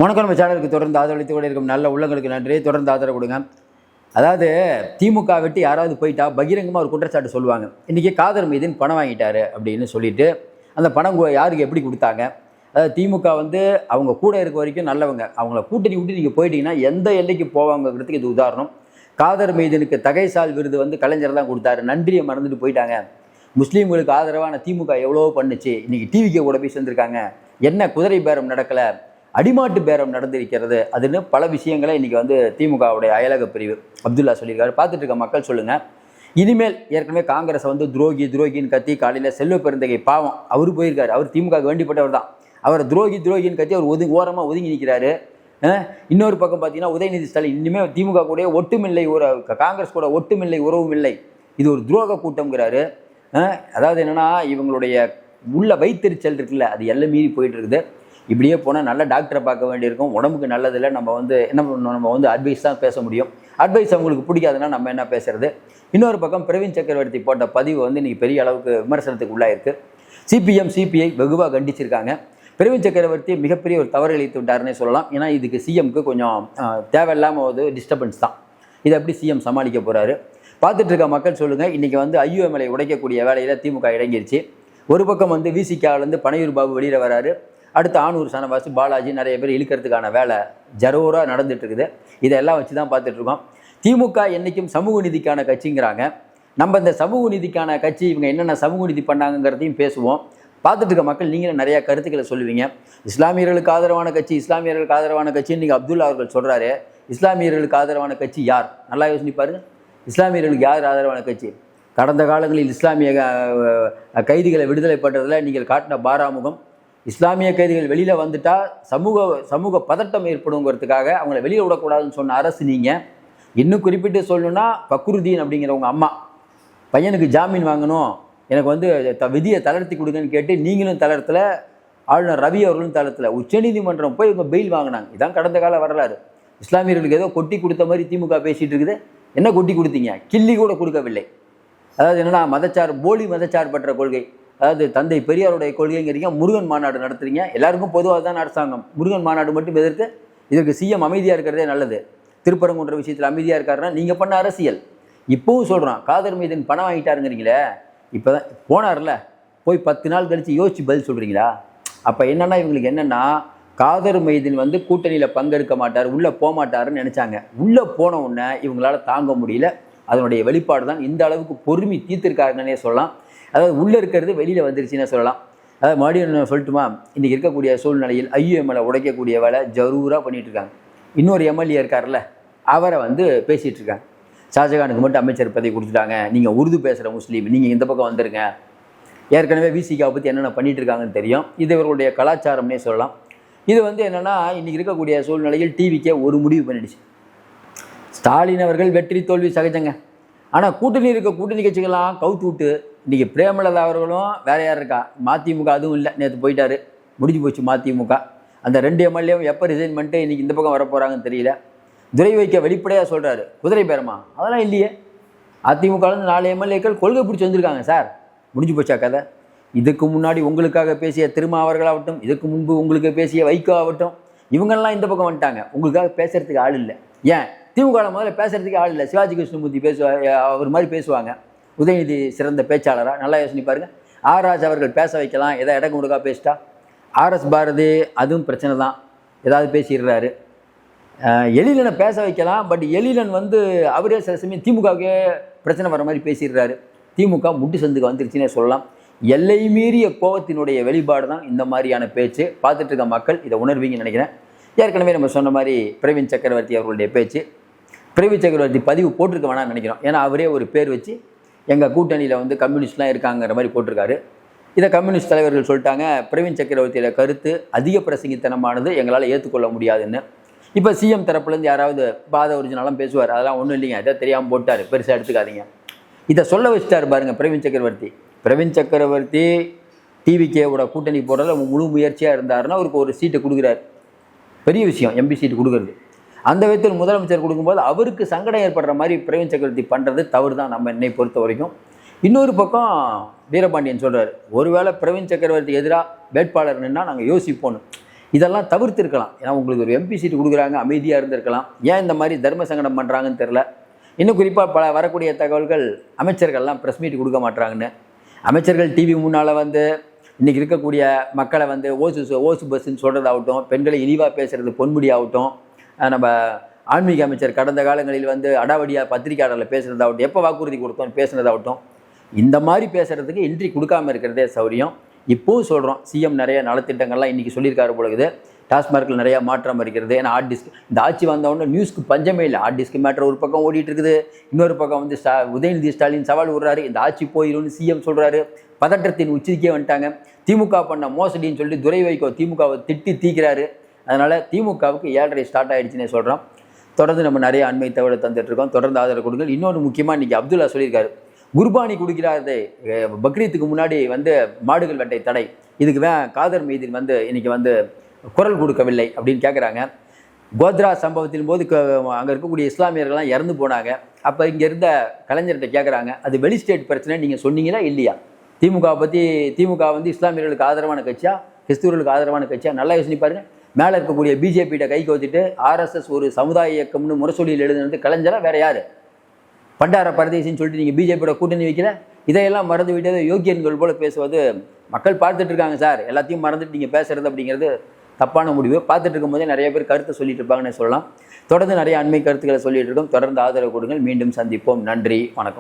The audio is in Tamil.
வணக்கம். நம்ம சேனலுக்கு தொடர்ந்து ஆதரவளித்து கூட இருக்கும் நல்ல உள்ளங்களுக்கு நன்றி. தொடர்ந்து ஆதரவு கொடுங்க. அதாவது திமுக விட்டு யாராவது போயிட்டா பகிரங்கமாக ஒரு குற்றச்சாட்டு சொல்லுவாங்க. இன்றைக்கி காதர் மீதின் பணம் வாங்கிட்டாரு அப்படின்னு சொல்லிட்டு அந்த பணம் யாருக்கு எப்படி கொடுத்தாங்க? அதாவது திமுக அவங்க கூட இருக்க வரைக்கும் நல்லவங்க, அவங்கள கூட்டணி விட்டு நீங்கள் போயிட்டீங்கன்னா எந்த எல்லைக்கு போவாங்கிறதுக்கு இது உதாரணம். காதர் மீதினுக்கு தகைசால் விருது கலைஞர் தான் கொடுத்தாரு. நன்றியை மறந்துட்டு போயிட்டாங்க. முஸ்லீம்களுக்கு ஆதரவான திமுக எவ்வளோ பண்ணுச்சு. இன்றைக்கி டிவிக்கு கூட போய் சேர்ந்துருக்காங்க. என்ன குதிரை பேரம் நடக்கலை, அடிமாட்டு பேரம் நடந்திருக்கிறது. அதுன்னு பல விஷயங்களை இன்றைக்கி திமுகவுடைய அயலக பிரிவு அப்துல்லா சொல்லியிருக்காரு. பார்த்துட்டு இருக்க மக்கள் சொல்லுங்கள். இனிமேல் ஏற்கனவே காங்கிரஸை துரோகின்னு கத்தி காலையில் செல்வ பெருந்தகை பாவம் அவர் போயிருக்காரு. அவர் திமுக வேண்டிப்பட்டவர் தான். அவரை துரோகின்னு கத்தி அவர் ஓரமாக ஒதுங்கி நிற்கிறாரு. இன்னொரு பக்கம் பார்த்தீங்கன்னா உதயநிதி ஸ்டாலின் இனிமேல் திமுக கூட ஒட்டுமில்லை, காங்கிரஸ் கூட ஒட்டுமில்லை, உறவும் இல்லை, இது ஒரு துரோக கூட்டம்ங்கிறாரு. அதாவது என்னென்னா இவங்களுடைய உள்ள வைத்தறிச்சல் இருக்குல்ல, அது எல்லாம் மீறி போயிட்டு இருக்குது. இப்படியே போனால் நல்ல டாக்டரை பார்க்க வேண்டியிருக்கும். உடம்புக்கு நல்லதில்லை. நம்ம என்ன பண்ணணும், நம்ம அட்வைஸ் தான் பேச முடியும். அட்வைஸ் அவங்களுக்கு பிடிக்காதுன்னா நம்ம என்ன பேசுறது? இன்னொரு பக்கம் பிரவீன் சக்கரவர்த்தி போட்ட பதிவு இன்றைக்கி பெரிய அளவுக்கு விமர்சனத்துக்கு உள்ளாயிருக்கு. சிபிஎம் சிபிஐ வெகுவாக கண்டிச்சிருக்காங்க. பிரவீன் சக்கரவர்த்தி மிகப்பெரிய ஒரு தவறு இழைத்து விட்டாருன்னே சொல்லலாம். ஏன்னா இதுக்கு சிஎம்க்கு கொஞ்சம் தேவையில்லாமல் டிஸ்டர்பன்ஸ் தான். இதை எப்படி சிஎம் சமாளிக்க போகிறாரு? பார்த்துட்டு இருக்க மக்கள் சொல்லுங்கள். இன்றைக்கி ஐயுஎம்எல்ஐ உடைக்கக்கூடிய வேலையில் திமுக இறங்கிருச்சு. ஒரு பக்கம் விசிகாவிலேருந்து பனையூர் பாபு வெளியில் வராரு. அடுத்து ஆனூர் சனவாசு பாலாஜி நிறைய பேர் இழுக்கிறதுக்கான வேலை ஜரோராக நடந்துட்டு இருக்குது. இதெல்லாம் வச்சு தான் பார்த்துட்ருக்கோம். திமுக என்றைக்கும் சமூக நீதிக்கான கட்சிங்கிறாங்க. நம்ம இந்த சமூக நீதிக்கான கட்சி இவங்க என்னென்ன சமூக நீதி பண்ணாங்கிறதையும் பேசுவோம். பார்த்துட்டு இருக்க மக்கள் நீங்களும் நிறையா கருத்துக்களை சொல்லுவீங்க. இஸ்லாமியர்களுக்கு ஆதரவான கட்சி இன்றைக்கி அப்துல்லா அவர்கள் சொல்கிறாரு. இஸ்லாமியர்களுக்கு ஆதரவான கட்சி யார்? நல்லா யோசிச்சு பாருங்கள். இஸ்லாமியர்களுக்கு யார் ஆதரவான கட்சி? கடந்த காலங்களில் இஸ்லாமிய கைதிகளை விடுதலை பண்ணுறதில் நீங்கள் காட்டின பாராமுகம். இஸ்லாமிய கைதிகள் வெளியில் வந்துட்டால் சமூக பதட்டம் ஏற்படுங்கிறதுக்காக அவங்கள வெளியில் விடக்கூடாதுன்னு சொன்ன அரசு நீங்கள். இன்னும் குறிப்பிட்டு சொல்லணுன்னா ஃபக்ருதீன் அப்படிங்கிறவங்க அம்மா பையனுக்கு ஜாமீன் வாங்கணும், எனக்கு விதியை தளர்த்தி கொடுங்கன்னு கேட்டு நீங்களும் தளர்த்தலை, ஆளுநர் ரவி அவர்களும் தளர்த்தலை. உச்சநீதிமன்றம் போய் இவங்க பெயில் வாங்கினாங்க. இதான் கடந்த கால வரலாறு. இஸ்லாமியர்களுக்கு ஏதோ கொட்டி கொடுத்த மாதிரி திமுக பேசிகிட்டு இருக்குது. என்ன கொட்டி கொடுத்தீங்க? கிள்ளி கூட கொடுக்கவில்லை. அதாவது என்னென்னா போலி மதச்சார்பற்ற கொள்கை, அதாவது தந்தை பெரியாருடைய கொள்கைங்கிறீங்க. முருகன் மாநாடு நடத்துறீங்க. எல்லாருக்கும் பொதுவாக தான் அரசாங்கம். முருகன் மாநாடு மட்டும் எதிர்த்து இதற்கு சிஎம் அமைதியாக இருக்கிறதே நல்லது. திருப்பரங்குன்ற விஷயத்தில் அமைதியாக இருக்காருன்னா நீங்கள் பண்ண அரசியல். இப்போவும் சொல்கிறான், காதர் மீதின் பணம் வாங்கிட்டாருங்கிறீங்களே. இப்போ தான் போனார்ல, போய் 10 நாள் கழித்து யோசிச்சு பதில் சொல்கிறீங்களா? அப்போ என்னென்னா இவங்களுக்கு என்னென்னா காதர் மீதின் கூட்டணியில் பங்கெடுக்க மாட்டார், உள்ளே போக மாட்டாருன்னு நினச்சாங்க. உள்ளே போன உடனே இவங்களால் தாங்க முடியல. அதனுடைய வெளிப்பாடு தான் இந்த அளவுக்கு பொறுமை தீர்த்திருக்காருன்னே சொல்லலாம். அதாவது உள்ளே இருக்கிறது வெளியில் வந்துருச்சுன்னு சொல்லலாம். அதாவது மறுபடியும் சொல்லட்டுமா, இன்றைக்கி இருக்கக்கூடிய சூழ்நிலையில் ஐயுஎம்எல்ஐ உடைக்கக்கூடிய வேலை ஜரூராக பண்ணிகிட்ருக்காங்க. இன்னொரு எம்எல்ஏ இருக்கார்ல, அவரை பேசிகிட்டு இருக்காங்க. ஷாஜகானுக்கு மட்டும் அமைச்சர் பதவி கொடுத்துட்டாங்க, நீங்கள் உருது பேசுகிற முஸ்லீம், நீங்கள் இந்த பக்கம் வந்துருங்க. ஏற்கனவே விசிகாவை பற்றி என்னென்ன பண்ணிகிட்டு இருக்காங்கன்னு தெரியும். இது இவர்களுடைய கலாச்சாரம்னே சொல்லலாம். இது என்னென்னா இன்றைக்கி இருக்கக்கூடிய சூழ்நிலையில் டிவிக்கே ஒரு முடிவு பண்ணிடுச்சு. ஸ்டாலின் அவர்கள் வெற்றி தோல்வி சகஜங்க. ஆனால் கூட்டணி கட்சிகள்லாம் கவுத்து விட்டு இன்றைக்கி பிரேமலதா அவர்களும் வேறு யார் இருக்கா? மதிமுக அதுவும் இல்லை, நேற்று போயிட்டார், முடிஞ்சு போச்சு மதிமுக. அந்த 2 எம்எல்ஏவும் எப்போ ரிசைன் பண்ணிட்டு இன்றைக்கி இந்த பக்கம் வரப்போகிறாங்கன்னு தெரியல. துரை வைக்க வெளிப்படையாக சொல்கிறாரு, குதிரை பேரமா? அதெல்லாம் இல்லையே. அதிமுகலேருந்து 4 எம்எல்ஏக்கள் கொள்கை பிடிச்சி வந்திருக்காங்க சார். முடிஞ்சு போச்சா கதை? இதுக்கு முன்னாடி உங்களுக்காக பேசிய திருமாவர்களாகட்டும், இதுக்கு முன்பு உங்களுக்கு பேசிய வைகோ ஆகட்டும், இவங்கெல்லாம் இந்த பக்கம் வந்துட்டாங்க. உங்களுக்காக பேசுகிறதுக்கு ஆள் இல்லை. ஏன் திமுக முதல்ல பேசுகிறதுக்கு ஆள் இல்லை? சிவாஜி கிருஷ்ணமூர்த்தி அவர் மாதிரி பேசுவாங்க. உதயநிதி சிறந்த பேச்சாளராக, நல்லா யோசனை பாருங்கள். ஆர்ராஜ் அவர்கள் பேச வைக்கலாம், எதாவது இடம் கொடுக்கா பேசிட்டா. ஆர்எஸ் பாரதி அதுவும் பிரச்சனை தான், ஏதாவது பேசிடுறாரு. எழிலனை பேச வைக்கலாம், பட் எழிலன் அவரே சில சமயம் திமுகவுக்கே பிரச்சனை வர மாதிரி பேசிடுறாரு. திமுக முட்டு சந்துக்கு வந்துருச்சுன்னே சொல்லலாம். எல்லை மீறிய கோபத்தினுடைய வெளிப்பாடு தான் இந்த மாதிரியான பேச்சு. பார்த்துட்டு இருக்க மக்கள் இதை உணர்வீங்கன்னு நினைக்கிறேன். ஏற்கனவே நம்ம சொன்ன மாதிரி பிரவீன் சக்கரவர்த்தி அவர்களுடைய பேச்சு, பிரவீன் சக்கரவர்த்தி பதிவு போட்டிருக்க வேணாம்னு நினைக்கிறோம். ஏன்னா அவரே ஒரு பேர் வச்சு எங்கள் கூட்டணியில் கம்யூனிஸ்ட்லாம் இருக்காங்கிற மாதிரி போட்டிருக்காரு. இதை கம்யூனிஸ்ட் தலைவர்கள் சொல்லிட்டாங்க, பிரவீன் சக்கரவர்த்தியோட கருத்து அதிக பிரசங்கித்தனமானது, எங்களால் ஏற்றுக்கொள்ள முடியாதுன்னு. இப்போ சிஎம் தரப்புலேருந்து யாராவது பாத ஒரிஜினலாம் பேசுவார், அதெல்லாம் ஒன்றும் இல்லைங்க, எதை தெரியாமல் போட்டார், பெருசாக எடுத்துக்காதீங்க. இதை சொல்ல வச்சுட்டார் பாருங்கள் பிரவீன் சக்கரவர்த்தி. பிரவீன் சக்கரவர்த்தி டிவிகேவோட கூட்டணி போடுறதுல முழு முயற்சியாக இருந்தாருன்னா அவருக்கு ஒரு சீட்டை கொடுக்குறாரு. பெரிய விஷயம் எம்பி சீட்டு கொடுக்குறது. அந்த விதத்தில் முதலமைச்சர் கொடுக்கும்போது அவருக்கு சங்கடம் ஏற்படுற மாதிரி பிரவீன் சக்கரவர்த்தி பண்ணுறது தவறு தான் நம்ம என்னை பொறுத்த வரைக்கும். இன்னொரு பக்கம் வீரபாண்டியன் சொல்கிறார், ஒருவேளை பிரவீன் சக்கரவர்த்தி எதிராக வேட்பாளர் நின்னா நாங்கள் யோசிப்போம். இதெல்லாம் தவிர்த்திருக்கலாம். ஏன்னா உங்களுக்கு ஒரு எம்பி சீட்டு கொடுக்குறாங்க, அமைதியாக இருந்திருக்கலாம். ஏன் இந்த மாதிரி தர்ம சங்கடம் பண்ணுறாங்கன்னு தெரில. இன்னும் குறிப்பாக பல வரக்கூடிய தகவல்கள் அமைச்சர்கள்லாம் ப்ரெஸ் மீட் கொடுக்க மாட்டாங்கன்னு. அமைச்சர்கள் டிவி முன்னால் வந்து இன்றைக்கி இருக்கக்கூடிய மக்களை வந்து ஓசு பஸ்ஸுன்னு சொல்கிறதாகட்டும், பெண்களை இழிவாக பேசுகிறது பொன்முடி ஆகட்டும், நம்ம ஆன்மீக அமைச்சர் கடந்த காலங்களில் வந்து அடாவடியாக பத்திரிகையாளரில் பேசுகிறதாகட்டும், எப்போ வாக்குறுதி கொடுத்தோம் பேசுனதாகட்டும், இந்த மாதிரி பேசுகிறதுக்கு என்ட்ரி கொடுக்காமல் இருக்கிறதே சௌரியம். இப்போவும் சொல்கிறோம், சிஎம் நிறைய நலத்திட்டங்கள்லாம் இன்றைக்கி சொல்லியிருக்காரு பொழுது. டாஸ்மார்க்கில் நிறையா மாற்றம் இருக்கிறது. ஏன்னா ஹார்ட் டிஸ்க் இந்த ஆட்சி வந்தவொடனே நியூஸ்க்கு பஞ்சமே இல்லை. ஹார்ட் டிஸ்க் மேட்டர் ஒரு பக்கம் ஓடிட்டு இருக்குது, இன்னொரு பக்கம் வந்து உதயநிதி ஸ்டாலின் சவால் விடுறாரு, இந்த ஆட்சி போயிடும்னு சிஎம் சொல்கிறாரு. பதற்றத்தின் உச்சிக்கே வந்துட்டாங்க. திமுக பண்ண மோசடின்னு சொல்லி துரை வைகோ திமுகவை திட்டி தீக்கிறாரு. அதனால் திமுகவுக்கு 7:30 ஸ்டார்ட் ஆகிடுச்சுன்னே சொல்கிறோம். தொடர்ந்து நம்ம நிறைய அண்மை தகவலை தந்துட்டுருக்கோம். தொடர்ந்து ஆதரவு கொடுங்கள். இன்னொன்று முக்கியமாக இன்றைக்கி அப்துல்லா சொல்லியிருக்காரு, குர்பானி கொடுக்கிறாரு, பக்ரீத்துக்கு முன்னாடி வந்து மாடுகள் வெட்டை தடை, இதுக்கு காதர் மீதின் வந்து இன்றைக்கி வந்து குரல் கொடுக்கவில்லை அப்படின்னு கேட்குறாங்க. கோத்ரா சம்பவத்தின் போது அங்கே இருக்கக்கூடிய இஸ்லாமியர்கள்லாம் இறந்து போனாங்க. அப்போ இங்கே இருந்த கலைஞர்கிட்ட கேட்குறாங்க, அது வெளி ஸ்டேட் பிரச்சனை நீங்கள் சொன்னீங்களா இல்லையா? திமுக பற்றி திமுக வந்து இஸ்லாமியர்களுக்கு ஆதரவான கட்சியா, கிறிஸ்துவர்களுக்கு ஆதரவான கட்சியா? நல்லா யோசனை பாருங்கள். மேலே இருக்கக்கூடிய பிஜேபியிட்ட கை கோத்திட்டு ஆர்எஸ்எஸ் ஒரு சமுதாய இயக்கம்னு முரசொலியில் எழுதுனது கலைஞரா வேறு யார்? பண்டார பரதேசின்னு சொல்லிட்டு நீங்கள் பிஜேபியோட கூட்டணி வைக்கல. இதையெல்லாம் மறந்து விட்டது யோக்கியன்கள் போல் பேசுவது மக்கள் பார்த்துட்டு இருக்காங்க சார். எல்லாத்தையும் மறந்துட்டு நீங்கள் பேசுறது அப்படிங்கிறது தப்பான முடிவு. பார்த்துட்டு இருக்கும்போதே நிறைய பேர் கருத்தை சொல்லிட்டு இருப்பாங்கன்னு சொல்லலாம். தொடர்ந்து நிறைய அண்மை கருத்துக்களை சொல்லிட்டு இருக்கோம். தொடர்ந்து ஆதரவு கொடுங்கள். மீண்டும் சந்திப்போம். நன்றி, வணக்கம்.